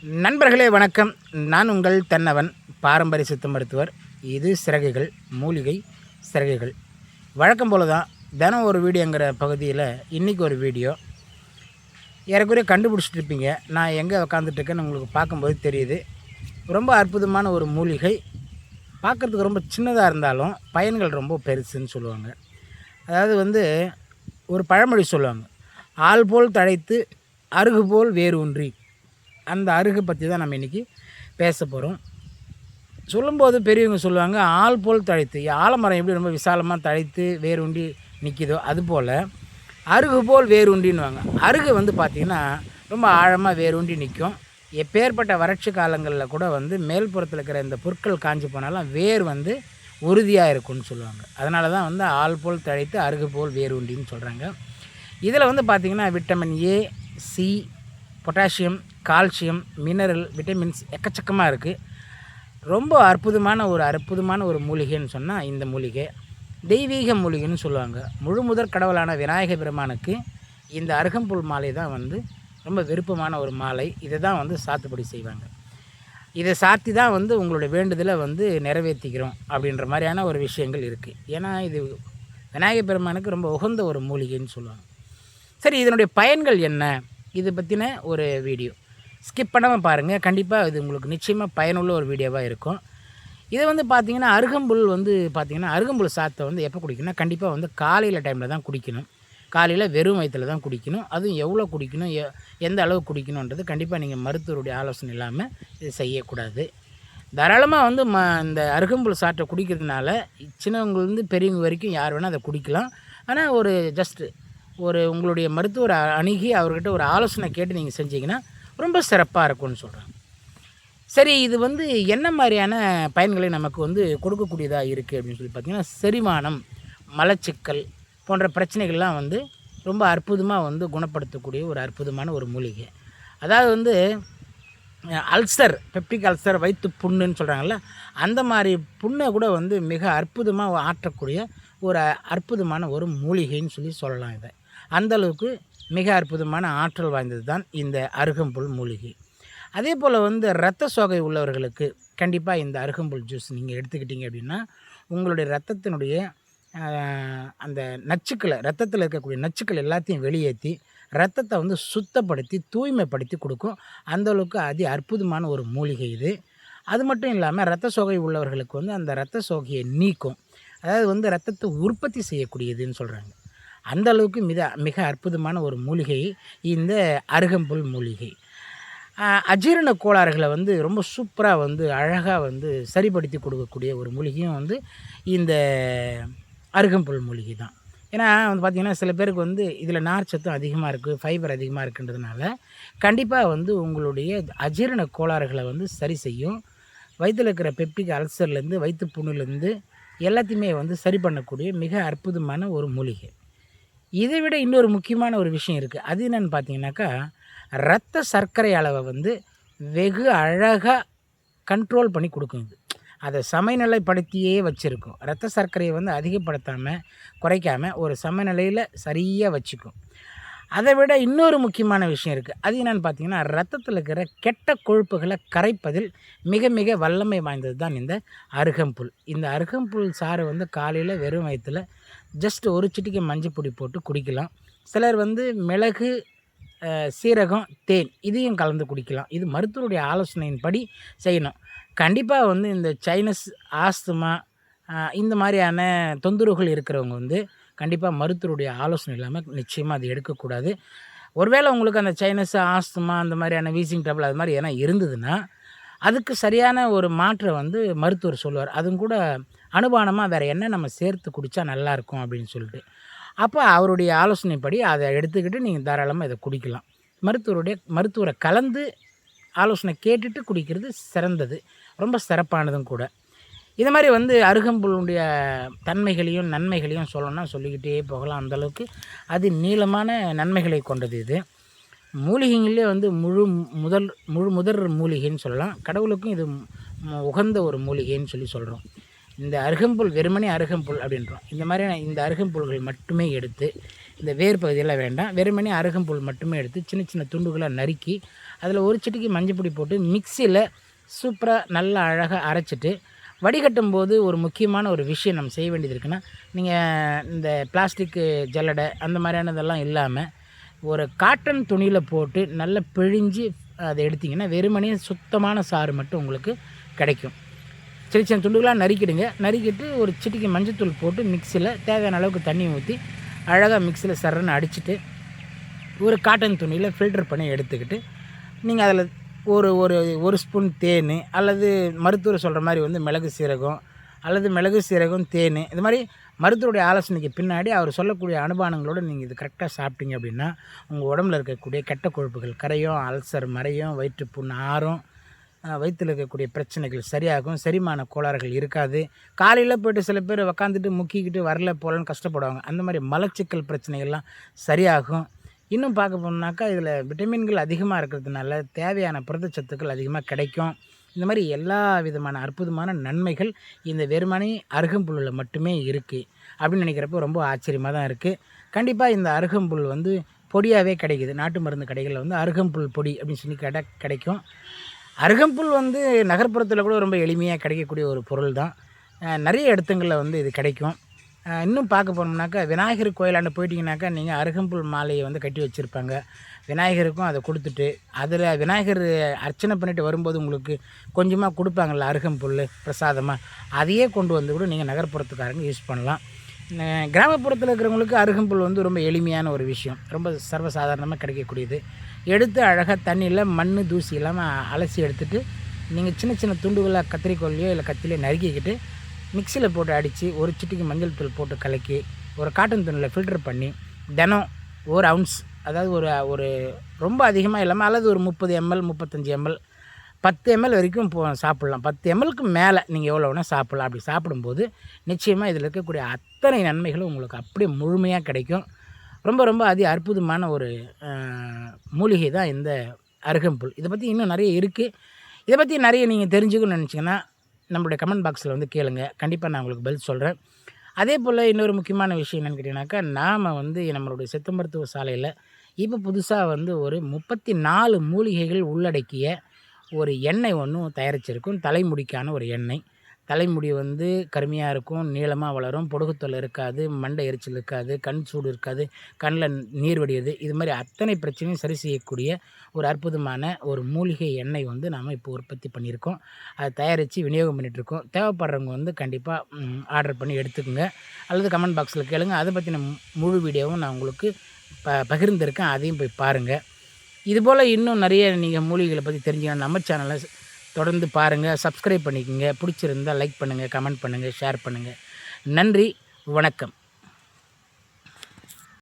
நண்பர்களே வணக்கம். நான் உங்கள் தென்னவன், பாரம்பரிய சித்த மருத்துவர். இது சிறகுகள், மூலிகை சிறகுகள். வழக்கம் போல தான் தினம் ஒரு வீடியோங்கிற பகுதியில் இன்றைக்கி ஒரு வீடியோ. ஏறக்குறைய கண்டுபிடிச்சிட்ருப்பீங்க நான் எங்கே உக்காந்துட்ருக்கேன்னு. உங்களுக்கு பார்க்கும்போது தெரியுது. ரொம்ப அற்புதமான ஒரு மூலிகை. பார்க்குறதுக்கு ரொம்ப சின்னதாக இருந்தாலும் பயன்கள் ரொம்ப பெருசுன்னு சொல்லுவாங்க. அதாவது ஒரு பழமொழி சொல்லுவாங்க, ஆள் போல் தழைத்து அருகு போல் வேறு ஊன்றி. அந்த அருகு பற்றி தான் நம்ம இன்றைக்கி பேச போகிறோம். சொல்லும்போது பெரியவங்க சொல்லுவாங்க, ஆள் போல் தழைத்து. ஆலமரம் எப்படி ரொம்ப விசாலமாக தழைத்து வேரூண்டி நிற்கிதோ அதுபோல் அருகு போல் வேரூண்டின்னுவாங்க. அருகு பார்த்திங்கன்னா ரொம்ப ஆழமாக வேரூண்டி நிற்கும். எப்பேற்பட்ட வறட்சி காலங்களில் கூட மேல்புறத்தில் இருக்கிற இந்த புற்கள் காஞ்சி போனாலும் வேர் உறுதியாக இருக்கும்னு சொல்லுவாங்க. அதனால தான் ஆள் போல் தழைத்து அருகு போல் வேரூண்டின்னு சொல்கிறாங்க. இதில் பார்த்திங்கன்னா vitamin A, C, potassium, calcium, mineral, vitamins எக்கச்சக்கமாக இருக்குது. ரொம்ப அற்புதமான ஒரு மூலிகைன்னு சொன்னால் இந்த மூலிகை தெய்வீக மூலிகைன்னு சொல்லுவாங்க. முழு முதற் கடவுளான விநாயக பெருமானுக்கு இந்த அருகம்புல் மாலை தான் ரொம்ப விருப்பமான ஒரு மாலை. இதை தான் சாத்துப்படி செய்வாங்க. இதை சாத்தி தான் உங்களுடைய வேண்டுதலை நிறைவேற்றிக்கிறோம் அப்படின்ற மாதிரியான ஒரு விஷயங்கள் இருக்குது. ஏன்னா இது விநாயக பெருமானுக்கு ரொம்ப உகந்த ஒரு மூலிகைன்னு சொல்லுவாங்க. சரி, இதனுடைய பயன்கள் என்ன, இது பற்றின ஒரு வீடியோ ஸ்கிப் பண்ணாமல் பாருங்கள். கண்டிப்பாக இது உங்களுக்கு நிச்சயமாக பயனுள்ள ஒரு வீடியோவாக இருக்கும். இதை பார்த்திங்கன்னா அருகம்புல் பார்த்திங்கன்னா அருகம்புல் சாத்தை எப்போ குடிக்கணும்னா கண்டிப்பாக காலையில் டைமில் தான் குடிக்கணும். காலையில் வெறும் வயிற்றில் தான் குடிக்கணும். அதுவும் எவ்வளோ குடிக்கணும், எந்த அளவு குடிக்கணுன்றது கண்டிப்பாக நீங்கள் மருத்துவருடைய ஆலோசனை இல்லாமல் இது செய்யக்கூடாது. தாராளமாக இந்த அருகம்புல் சாற்றை குடிக்கிறதுனால சின்னவங்க பெரியவங்க வரைக்கும் யார் வேணால் அதை குடிக்கலாம். ஆனால் உங்களுடைய மருத்துவர் அணுகி அவர்கிட்ட ஒரு ஆலோசனை கேட்டு நீங்கள் செஞ்சீங்கன்னா ரொம்ப சிறப்பாக இருக்கும்னு சொல்கிறாங்க. சரி, இது என்ன மாதிரியான பயன்களை நமக்கு கொடுக்கக்கூடியதாக இருக்குது அப்படின்னு சொல்லி பார்த்திங்கன்னா, செரிமானம், மலச்சிக்கல் போன்ற பிரச்சனைகள்லாம் ரொம்ப அற்புதமாக குணப்படுத்தக்கூடிய ஒரு அற்புதமான ஒரு மூலிகை. அதாவது அல்சர், பெப்டிக் அல்சர், வயிற்று புண்ணுன்னு சொல்கிறாங்கல்ல, அந்த மாதிரி புண்ணை கூட மிக அற்புதமாக ஆற்றக்கூடிய ஒரு அற்புதமான ஒரு மூலிகைன்னு சொல்லலாம். இதை அந்தளவுக்கு மிக அற்புதமான ஆற்றல் வாய்ந்தது தான் இந்த அருகம்புல் மூலிகை. அதே போல் இரத்த சோகை உள்ளவர்களுக்கு கண்டிப்பாக இந்த அருகம்புல் ஜூஸ் நீங்கள் எடுத்துக்கிட்டீங்க அப்படின்னா உங்களுடைய இரத்தத்தினுடைய அந்த நச்சுக்களை, இரத்தத்தில் இருக்கக்கூடிய நச்சுக்கள் எல்லாத்தையும் வெளியேற்றி இரத்தத்தை சுத்தப்படுத்தி தூய்மைப்படுத்தி கொடுக்கும். அந்தளவுக்கு அற்புதமான ஒரு மூலிகை இது. அது மட்டும் இல்லாமல் இரத்த சோகை உள்ளவர்களுக்கு அந்த இரத்த சோகையை நீக்கும். அதாவது இரத்தத்தை உற்பத்தி செய்யக்கூடியதுன்னு சொல்கிறாங்க. அந்த அளவுக்கு மிக அற்புதமான ஒரு மூலிகை இந்த அருகம்புல் மூலிகை. அஜீரண கோளாறுகளை ரொம்ப சூப்பராக அழகாக சரிப்படுத்தி கொடுக்கக்கூடிய ஒரு மூலிகையும் இந்த அருகம்புல் மூலிகை தான். ஏன்னா பார்த்திங்கன்னா சில பேருக்கு இதில் நார்ச்சத்தும் அதிகமாக இருக்குது, ஃபைபர் அதிகமாக இருக்குன்றதுனால கண்டிப்பாக உங்களுடைய அஜீரண கோளாறுகளை சரி செய்யும். வயிற்றில் இருக்கிற பெப்டிக் அல்சர்லேருந்து வயிற்று புண்ணுலேருந்து எல்லாத்தையுமே சரி பண்ணக்கூடிய மிக அற்புதமான ஒரு மூலிகை. இதை விட இன்னொரு முக்கியமான ஒரு விஷயம் இருக்குது. அது என்னென்னு பார்த்தீங்கன்னாக்கா, இரத்த சர்க்கரை அளவை வெகு அழகாக கண்ட்ரோல் பண்ணி கொடுக்கும். இது அதை சமநிலைப்படுத்தியே வச்சுருக்கும். இரத்த சர்க்கரையை அதிகப்படுத்தாமல் குறைக்காமல் ஒரு சமநிலையில் சரியாக வச்சுக்கும். அதை விட இன்னொரு முக்கியமான விஷயம் இருக்குது. அது என்னென்னு பார்த்தீங்கன்னா, இரத்தத்தில் இருக்கிற கெட்ட கொழுப்புகளை கரைப்பதில் மிக மிக வல்லமை வாய்ந்தது தான் இந்த அருகம்புல். இந்த அருகம்புல் சாறு காலையில் வெறும் வயிற்றில் ஜஸ்ட் ஒரு சிட்டிகை மஞ்சள் பொடி போட்டு குடிக்கலாம். சிலர் மிளகு, சீரகம், தேன் இதையும் கலந்து குடிக்கலாம். இது மருத்துவருடைய ஆலோசனையின்படி செய்யணும். கண்டிப்பாக இந்த சைனஸ், ஆஸ்துமா இந்த மாதிரியான தொந்தரவுகள் இருக்கிறவங்க கண்டிப்பாக மருத்துவருடைய ஆலோசனை இல்லாமல் நிச்சயமாக அது எடுக்கக்கூடாது. ஒருவேளை உங்களுக்கு அந்த சைனஸ், ஆஸ்துமா அந்த மாதிரியான வீசிங் ட்ரபிள் அது மாதிரி எதனா இருந்ததுன்னா அதுக்கு சரியான ஒரு மாற்றை மருத்துவர் சொல்லுவார். அதுவும் கூட அனுபானமாக வேறு என்ன நம்ம சேர்த்து குடித்தா நல்லாயிருக்கும் அப்படின்னு சொல்லிட்டு. அப்போ அவருடைய ஆலோசனைப்படி அதை எடுத்துக்கிட்டு நீங்கள் தாராளமாக இதை குடிக்கலாம். மருத்துவரை கலந்து ஆலோசனை கேட்டுட்டு குடிக்கிறது சிறந்தது, ரொம்ப சிறப்பானதும் கூட. இது மாதிரி அருகம்புல்லுடைய தன்மைகளையும் நன்மைகளையும் சொல்லணும்னா சொல்லிக்கிட்டே போகலாம். அந்தளவுக்கு அது நீளமான நன்மைகளை கொண்டது. இது மூலிகைங்களே முழு முதற் மூலிகைன்னு சொல்லலாம். கடவுளுக்கும் இது உகந்த ஒரு மூலிகைன்னு சொல்கிறோம். இந்த அருகம்புல் வெறுமனே அருகம்புல் அப்படின்றோம். இந்த மாதிரியான இந்த அருகம்புல்கள் மட்டுமே எடுத்து, இந்த வேர் பகுதியெல்லாம் வேண்டாம், வெறுமனே அருகம்புல் மட்டுமே எடுத்து சின்ன சின்ன துண்டுகளாக நறுக்கி அதில் ஒரு சிட்டிக்கு மஞ்சள் பொடி போட்டு மிக்சியில் சூப்பராக நல்லா அழகாக அரைச்சிட்டு வடிகட்டும் போது ஒரு முக்கியமான ஒரு விஷயம் நம்ம செய்ய வேண்டியது இருக்குன்னா, நீங்கள் இந்த பிளாஸ்டிக்கு ஜல்லடை அந்த மாதிரியானதெல்லாம் இல்லாமல் ஒரு காட்டன் துணியில் போட்டு நல்லா பிழிஞ்சு அதை எடுத்திங்கன்னா வெறுமனே சுத்தமான சாறு மட்டும் உங்களுக்கு கிடைக்கும். சின்ன சின்ன துண்டுகளாக நறுக்கிடுங்க. நறுக்கிட்டு ஒரு சிட்டிக்கு மஞ்சத்தூள் போட்டு மிக்சியில் தேவையான அளவுக்கு தண்ணி ஊற்றி அழகாக மிக்சியில் சர்றன்னு அடிச்சுட்டு ஒரு காட்டன் துணியில் ஃபில்டர் பண்ணி எடுத்துக்கிட்டு நீங்கள் அதில் ஒரு ஒரு ஒரு ஸ்பூன் தேன் அல்லது மருத்துவர் சொல்கிற மாதிரி வந்து மிளகு சீரகம் அல்லது மிளகு சீரகம் தேன் இது மாதிரி மருத்துவருடைய ஆலோசனைக்கு பின்னாடி அவர் சொல்லக்கூடிய அனுபானங்களோடு நீங்கள் இது கரெக்டாக சாப்பிட்டீங்க அப்படின்னா உங்கள் உடம்புல இருக்கக்கூடிய கெட்ட கொழுப்புகள் கரையும், அல்சர் மறையும், வயிற்றுப்புண் ஆறும், வயிற்றில் இருக்கக்கூடிய பிரச்சனைகள் சரியாகும், செரிமான கோளாறுகள் இருக்காது. காலையில் போய்ட்டு சில பேர் உக்காந்துட்டு முக்கிக்கிட்டு வரல போகலன்னு கஷ்டப்படுவாங்க. அந்த மாதிரி மலச்சிக்கல் பிரச்சனைகள்லாம் சரியாகும். இன்னும் பார்க்க போனோம்னாக்கா இதில் விட்டமின்கள் அதிகமாக இருக்கிறதுனால தேவையான புரதச்சத்துக்கள் அதிகமாக கிடைக்கும். இந்த மாதிரி எல்லா விதமான அற்புதமான நன்மைகள் இந்த வெறுமனே அருகம்புல்லில் மட்டுமே இருக்குது அப்படின்னு நினைக்கிறப்போ ரொம்ப ஆச்சரியமாக தான் இருக்குது. கண்டிப்பாக இந்த அருகம்புல் வந்து பொடியாகவே கிடைக்குது. நாட்டு மருந்து கடைகளில் வந்து அருகம்புல் பொடி அப்படின்னு சொல்லி கிடைக்கும். அருகம்புல் வந்து நகர்ப்புறத்தில் கூட ரொம்ப எளிமையாக கிடைக்கக்கூடிய ஒரு பொருள் தான். நிறைய இடத்துங்களில் வந்து இது கிடைக்கும். இன்னும் பார்க்க போனோம்னாக்கா விநாயகர் கோயிலாண்ட போயிட்டிங்கனாக்கா நீங்கள் அருகம்புல் மாலையை வந்து கட்டி வச்சுருப்பாங்க. விநாயகருக்கும் அதை கொடுத்துட்டு அதில் விநாயகர் அர்ச்சனை பண்ணிட்டு வரும்போது உங்களுக்கு கொஞ்சமாக கொடுப்பாங்கள்ல அருகம்புல் பிரசாதமாக, அதையே கொண்டு வந்து கூட நீங்கள் நகர்ப்புறத்துக்காரங்க யூஸ் பண்ணலாம். கிராமப்புறத்தில் இருக்கிறவங்களுக்கு அருகம்புல் வந்து ரொம்ப எளிமையான ஒரு விஷயம், ரொம்ப சர்வசாதாரணமாக கிடைக்கக்கூடியது. எடுத்து அழகாக தண்ணியில் மண் தூசி இல்லாமல் அலசி எடுத்துகிட்டு நீங்கள் சின்ன சின்ன துண்டுகளாக கத்திரிக்கோல்லையோ இல்லை கத்திலையோ நறுக்கிக்கிட்டு மிக்சியில் போட்டு அடித்து ஒரு சிட்டிக்கு மஞ்சள் தூள் போட்டு கலக்கி ஒரு காட்டன் துணியில் ஃபில்டர் பண்ணி தினம் ஒரு அவுன்ஸ், அதாவது ஒரு ஒரு ரொம்ப அதிகமாக இல்லாமல் அல்லது ஒரு 30 ml 35 ml 10 ml வரைக்கும் சாப்பிட்லாம். 10 mlக்கு மேலே நீங்கள் எவ்வளோ வேணால் சாப்பிட்லாம். அப்படி சாப்பிடும்போது நிச்சயமாக இதில் இருக்கக்கூடிய அத்தனை நன்மைகளும் உங்களுக்கு அப்படியே முழுமையாக கிடைக்கும். ரொம்ப ரொம்ப அற்புதமான ஒரு மூலிகை தான் இந்த அருகம்புல். இதை பற்றி இன்னும் நிறைய இருக்குது. இதை பற்றி நிறைய நீங்கள் தெரிஞ்சுக்கணும்னு நினச்சிங்கன்னா நம்மளுடைய கமெண்ட் பாக்ஸில் வந்து கேளுங்க. கண்டிப்பாக நான் உங்களுக்கு பதில் சொல்கிறேன். அதே போல் இன்னொரு முக்கியமான விஷயம் என்னென்னு கேட்டிங்கனாக்கா, நாம் வந்து நம்மளுடைய சித்த மருத்துவ சாலையில் இப்போ புதுசாக வந்து ஒரு 34 மூலிகைகள் உள்ளடக்கிய ஒரு எண்ணெய் ஒன்றும் தயாரிச்சிருக்கும். தலைமுடிக்கான ஒரு எண்ணெய். தலைமுடி வந்து கருமையாக இருக்கும், நீளமாக வளரும், பொடுகுத்தொல்லை இருக்காது, மண்டை எரிச்சல் இருக்காது, கண் சூடு இருக்காது, கண்ணில் நீர் வடியுது, இது மாதிரி அத்தனை பிரச்சனையும் சரி செய்யக்கூடிய ஒரு அற்புதமான ஒரு மூலிகை எண்ணெய் வந்து நாம் இப்போ உற்பத்தி பண்ணியிருக்கோம். அதை தயாரித்து விநியோகம் பண்ணிகிட்ருக்கோம். தேவைப்படுறவங்க வந்து கண்டிப்பாக ஆர்டர் பண்ணி எடுத்துக்கோங்க அல்லது கமெண்ட் பாக்ஸில் கேளுங்க. அதை பற்றின முழு வீடியோவும் நான் உங்களுக்கு பகிர்ந்திருக்கேன், அதையும் போய் பாருங்கள். இதுபோல் இன்னும் நிறைய நீங்கள் மூலிகைகளை பற்றி தெரிஞ்சுக்கணும் நம்ம சேனலை தொடர்ந்து பாருங்கள், சப்ஸ்கிரைப் பண்ணிக்கோங்க. பிடிச்சிருந்தால் லைக் பண்ணுங்கள், கமெண்ட் பண்ணுங்கள், ஷேர் பண்ணுங்கள். நன்றி, வணக்கம்.